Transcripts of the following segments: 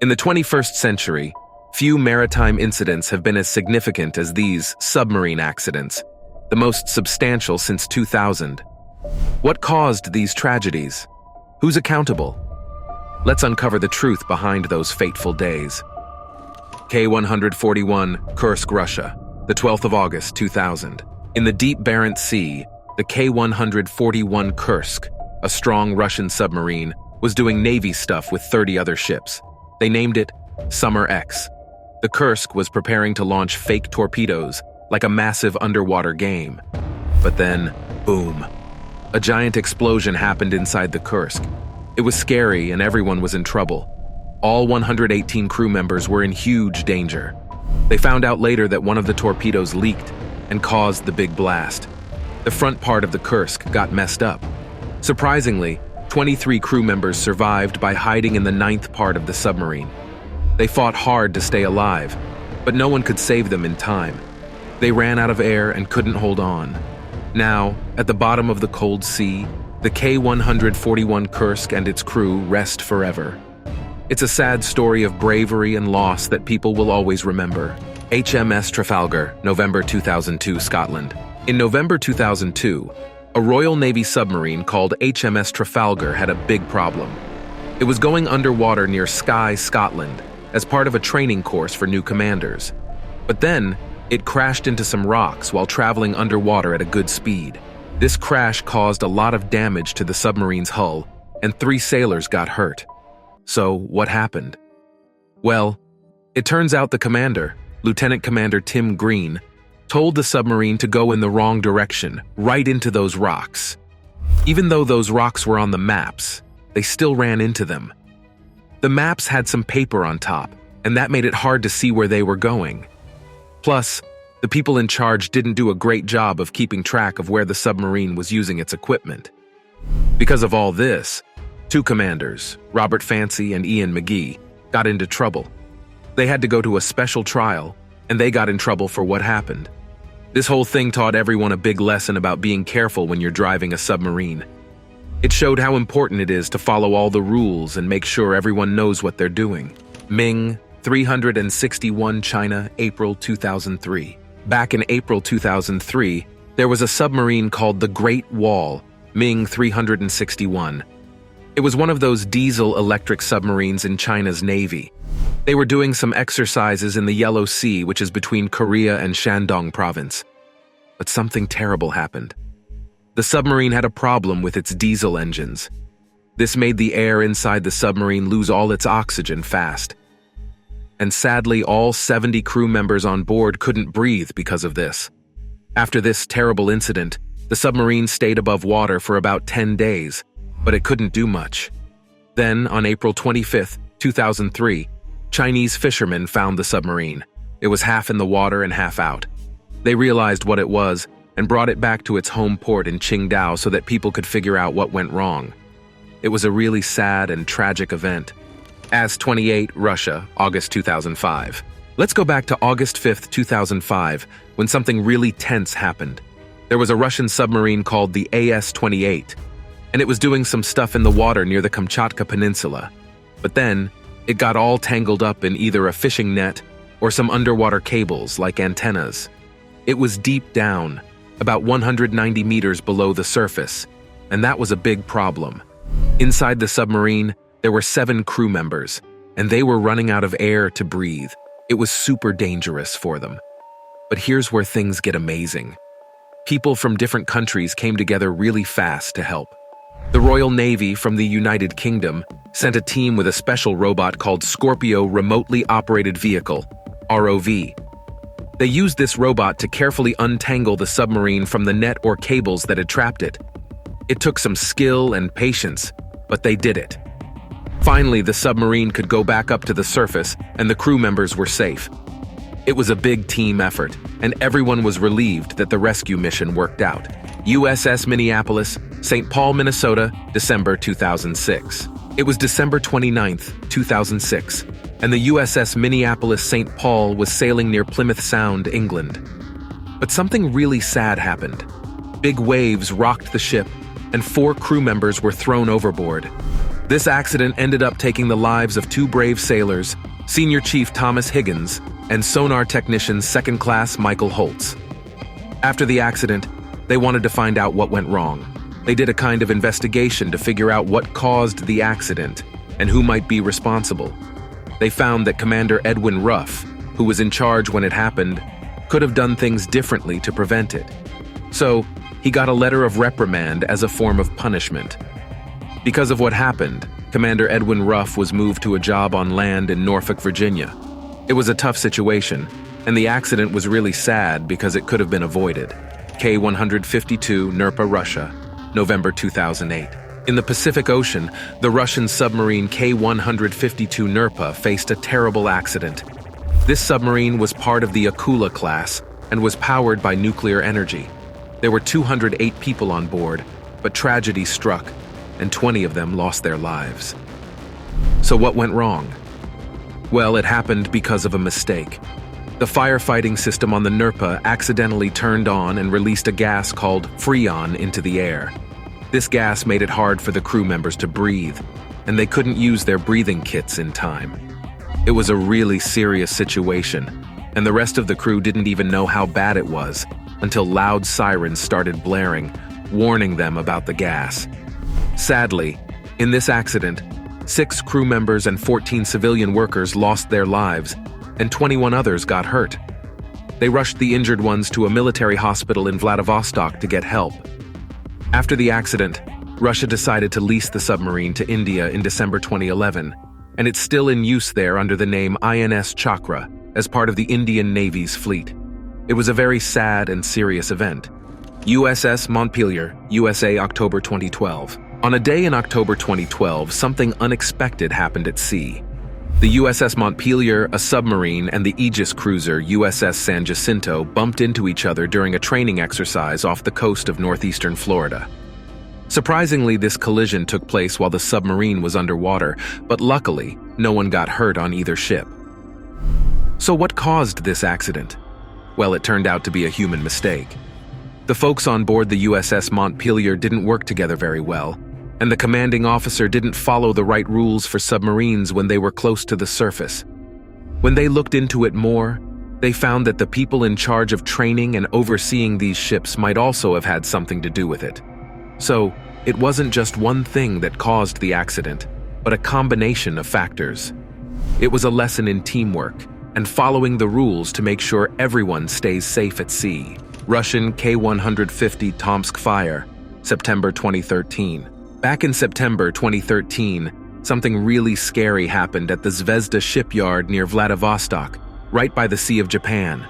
In the 21st century, few maritime incidents have been as significant as these submarine accidents, the most substantial since 2000. What caused these tragedies? Who's accountable? Let's uncover the truth behind those fateful days. K141 Kursk, Russia, the 12th of August, 2000. In the deep Barents Sea, the K141 Kursk, a strong Russian submarine, was doing Navy stuff with 30 other ships. They named it Summer X. The Kursk was preparing to launch fake torpedoes, like a massive underwater game. But then, boom. A giant explosion happened inside the Kursk. It was scary and everyone was in trouble. All 118 crew members were in huge danger. They found out later that one of the torpedoes leaked and caused the big blast. The front part of the Kursk got messed up. Surprisingly, 23 crew members survived by hiding in the 9th part of the submarine. They fought hard to stay alive, but no one could save them in time. They ran out of air and couldn't hold on. Now, at the bottom of the cold sea, the K141 Kursk and its crew rest forever. It's a sad story of bravery and loss that people will always remember. HMS Trafalgar, November 2002, Scotland. In November 2002, a Royal Navy submarine called HMS Trafalgar had a big problem. It was going underwater near Skye, Scotland, as part of a training course for new commanders. But then, it crashed into some rocks while traveling underwater at a good speed. This crash caused a lot of damage to the submarine's hull, and 3 sailors got hurt. So, what happened? Well, it turns out the commander, Lieutenant Commander Tim Green, told the submarine to go in the wrong direction, right into those rocks. Even though those rocks were on the maps, they still ran into them. The maps had some paper on top, and that made it hard to see where they were going. Plus, the people in charge didn't do a great job of keeping track of where the submarine was using its equipment. Because of all this, 2 commanders, Robert Fancy and Ian McGee, got into trouble. They had to go to a special trial, and they got in trouble for what happened. This whole thing taught everyone a big lesson about being careful when you're driving a submarine. It showed how important it is to follow all the rules and make sure everyone knows what they're doing. Ming, 361, China, April 2003. Back in April 2003, there was a submarine called the Great Wall, Ming 361. It was one of those diesel-electric submarines in China's Navy. They were doing some exercises in the Yellow Sea, which is between Korea and Shandong province. But something terrible happened. The submarine had a problem with its diesel engines. This made the air inside the submarine lose all its oxygen fast. And sadly, all 70 crew members on board couldn't breathe because of this. After this terrible incident, the submarine stayed above water for about 10 days, but it couldn't do much. Then, on April 25, 2003, Chinese fishermen found the submarine. It was half in the water and half out. They realized what it was and brought it back to its home port in Qingdao so that people could figure out what went wrong. It was a really sad and tragic event. AS28 Russia, August 2005. Let's go back to August 5, 2005, when something really tense happened. There was a Russian submarine called the AS28, and it was doing some stuff in the water near the Kamchatka Peninsula. But then, it got all tangled up in either a fishing net or some underwater cables like antennas. It was deep down, about 190 meters below the surface, and that was a big problem. Inside the submarine, there were 7 crew members, and they were running out of air to breathe. It was super dangerous for them. But here's where things get amazing. People from different countries came together really fast to help. The Royal Navy from the United Kingdom sent a team with a special robot called Scorpio Remotely Operated Vehicle, ROV. They used this robot to carefully untangle the submarine from the net or cables that had trapped it. It took some skill and patience, but they did it. Finally, the submarine could go back up to the surface and the crew members were safe. It was a big team effort, and everyone was relieved that the rescue mission worked out. USS Minneapolis, St Paul, Minnesota, December 2006. It was December 29, 2006, and the USS Minneapolis St Paul was sailing near Plymouth Sound, England. But something really sad happened. Big waves rocked the ship, and 4 crew members were thrown overboard. This accident ended up taking the lives of two brave sailors, Senior Chief Thomas Higgins and sonar technician Second Class Michael Holtz. After the accident, they wanted to find out what went wrong. They did a kind of investigation to figure out what caused the accident and who might be responsible. They found that Commander Edwin Ruff, who was in charge when it happened, could have done things differently to prevent it. So, he got a letter of reprimand as a form of punishment. Because of what happened, Commander Edwin Ruff was moved to a job on land in Norfolk, Virginia. It was a tough situation, and the accident was really sad because it could have been avoided. K142 Nerpa, Russia, November 2008. In the Pacific Ocean, the Russian submarine K142 Nerpa faced a terrible accident. This submarine was part of the Akula class and was powered by nuclear energy. There were 208 people on board, but tragedy struck, and 20 of them lost their lives. So what went wrong? Well, it happened because of a mistake. The firefighting system on the Nerpa accidentally turned on and released a gas called Freon into the air. This gas made it hard for the crew members to breathe, and they couldn't use their breathing kits in time. It was a really serious situation, and the rest of the crew didn't even know how bad it was until loud sirens started blaring, warning them about the gas. Sadly, in this accident, 6 crew members and 14 civilian workers lost their lives, and 21 others got hurt. They rushed the injured ones to a military hospital in Vladivostok to get help. After the accident, Russia decided to lease the submarine to India in December 2011, and it's still in use there under the name INS Chakra as part of the Indian Navy's fleet. It was a very sad and serious event. USS Montpelier USA, October 2012. On a day in October 2012, something unexpected happened at sea. The USS Montpelier, a submarine, and the Aegis cruiser USS San Jacinto bumped into each other during a training exercise off the coast of northeastern Florida. Surprisingly, this collision took place while the submarine was underwater, but luckily, no one got hurt on either ship. So what caused this accident? Well, it turned out to be a human mistake. The folks on board the USS Montpelier didn't work together very well, and the commanding officer didn't follow the right rules for submarines when they were close to the surface. When they looked into it more, they found that the people in charge of training and overseeing these ships might also have had something to do with it. So, it wasn't just one thing that caused the accident, but a combination of factors. It was a lesson in teamwork and following the rules to make sure everyone stays safe at sea. Russian K150 Tomsk fire, September 2013. Back in September 2013, something really scary happened at the Zvezda shipyard near Vladivostok, right by the Sea of Japan.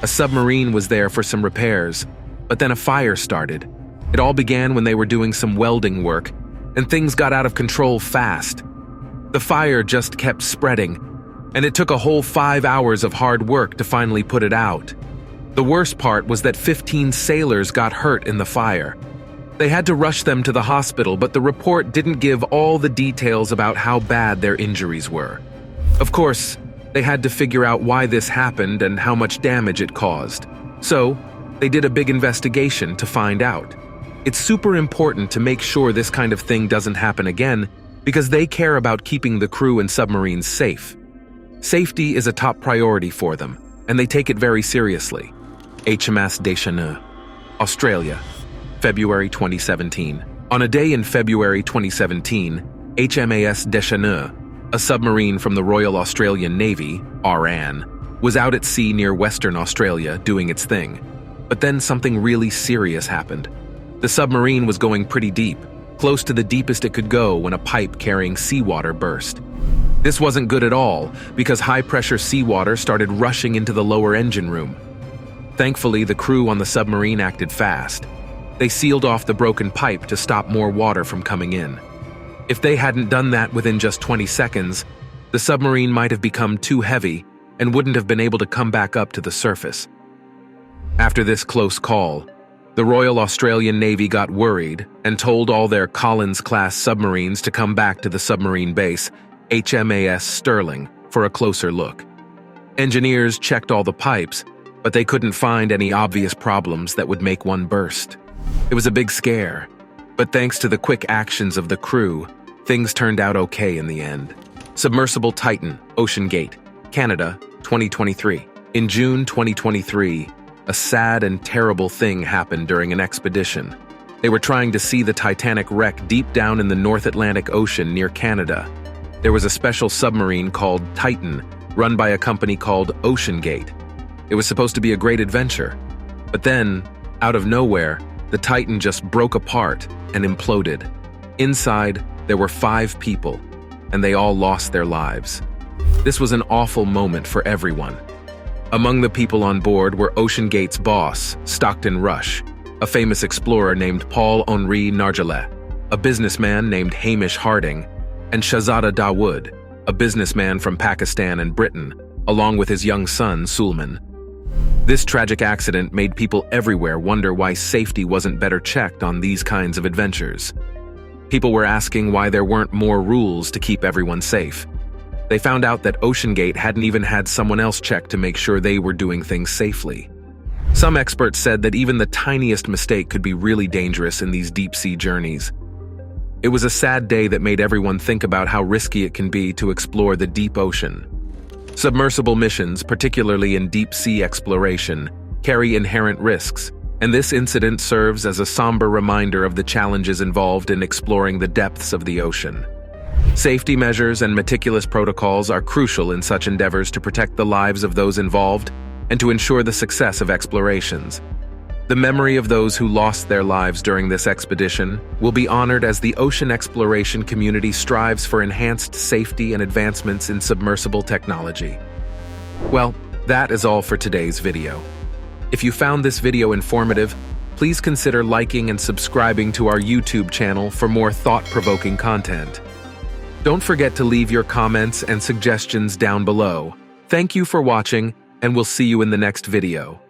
A submarine was there for some repairs, but then a fire started. It all began when they were doing some welding work, and things got out of control fast. The fire just kept spreading, and it took a whole 5 hours of hard work to finally put it out. The worst part was that 15 sailors got hurt in the fire. They had to rush them to the hospital, but the report didn't give all the details about how bad their injuries were. Of course, they had to figure out why this happened and how much damage it caused. So, they did a big investigation to find out. It's super important to make sure this kind of thing doesn't happen again because they care about keeping the crew and submarines safe. Safety is a top priority for them, and they take it very seriously. HMS Deshane, Australia, February 2017. On a day in February 2017, HMAS Deshane, a submarine from the Royal Australian Navy, RAN, was out at sea near Western Australia doing its thing. But then something really serious happened. The submarine was going pretty deep, close to the deepest it could go when a pipe carrying seawater burst. This wasn't good at all because high-pressure seawater started rushing into the lower engine room. Thankfully, the crew on the submarine acted fast. They sealed off the broken pipe to stop more water from coming in. If they hadn't done that within just 20 seconds, the submarine might have become too heavy and wouldn't have been able to come back up to the surface. After this close call, the Royal Australian Navy got worried and told all their Collins-class submarines to come back to the submarine base, HMAS Stirling, for a closer look. Engineers checked all the pipes, but they couldn't find any obvious problems that would make one burst. It was a big scare, but thanks to the quick actions of the crew, things turned out okay in the end. Submersible Titan, OceanGate, Canada, 2023. In June 2023, a sad and terrible thing happened during an expedition. They were trying to see the Titanic wreck deep down in the North Atlantic Ocean near Canada. There was a special submarine called Titan, run by a company called OceanGate. It was supposed to be a great adventure. But then, out of nowhere, the Titan just broke apart and imploded. Inside, there were 5 people, and they all lost their lives. This was an awful moment for everyone. Among the people on board were OceanGate's boss, Stockton Rush, a famous explorer named Paul-Henri Nargeolet, a businessman named Hamish Harding, and Shahzada Dawood, a businessman from Pakistan and Britain, along with his young son, Sulman. This tragic accident made people everywhere wonder why safety wasn't better checked on these kinds of adventures. People were asking why there weren't more rules to keep everyone safe. They found out that OceanGate hadn't even had someone else check to make sure they were doing things safely. Some experts said that even the tiniest mistake could be really dangerous in these deep-sea journeys. It was a sad day that made everyone think about how risky it can be to explore the deep ocean. Submersible missions, particularly in deep-sea exploration, carry inherent risks, and this incident serves as a somber reminder of the challenges involved in exploring the depths of the ocean. Safety measures and meticulous protocols are crucial in such endeavors to protect the lives of those involved and to ensure the success of explorations. The memory of those who lost their lives during this expedition will be honored as the ocean exploration community strives for enhanced safety and advancements in submersible technology. Well, that is all for today's video. If you found this video informative, please consider liking and subscribing to our YouTube channel for more thought-provoking content. Don't forget to leave your comments and suggestions down below. Thank you for watching, and we'll see you in the next video.